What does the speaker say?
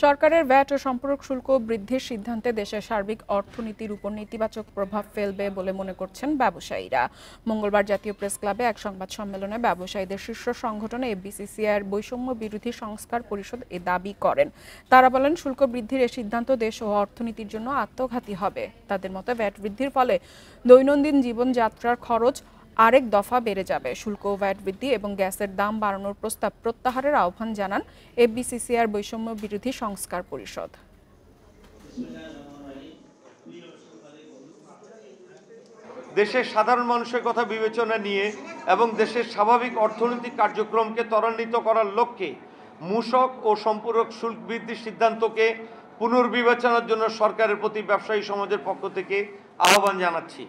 সরকারের ভ্যাট ও সম্পূরক শুল্ক বৃদ্ধির সিদ্ধান্তে দেশের সার্বিক অর্থনীতির উপর নেতিবাচক প্রভাব ফেলবে বলে মনে করছেন ব্যবসায়ীরা। মঙ্গলবার জাতীয় প্রেস ক্লাবে এক সংবাদ সম্মেলনে ব্যবসায়ীদের শীর্ষ সংগঠন এফবিসিসিআইর বৈষম্য বিরোধী সংস্কার পরিষদ এ দাবি করেন। তারা বলেন, শুল্ক বৃদ্ধির এ সিদ্ধান্ত দেশ ও অর্থনীতির জন্য আত্মঘাতী হবে। তাদের মতে, ভ্যাট বৃদ্ধির ফলে দৈনন্দিন জীবনযাত্রার খরচ আরেক দফা বেড়ে যাবে। শুল্ক ও ভ্যাট বৃদ্ধি এবং গ্যাসের দাম বাড়ানোর প্রস্তাব প্রত্যাহারের আহ্বান জানান এফবিসিসিআর বৈষম্য বিরোধী সংস্কার পরিষদ। দেশের সাধারণ মানুষের কথা বিবেচনা নিয়ে এবং দেশের স্বাভাবিক অর্থনৈতিক কার্যক্রমকে ত্বরান্বিত করার লক্ষ্যে মূসক ও সম্পূরক শুল্ক বৃদ্ধির সিদ্ধান্তকে পুনর্বিবেচনার জন্য সরকারের প্রতি ব্যবসায়ী সমাজের পক্ষ থেকে আহ্বান জানাচ্ছি।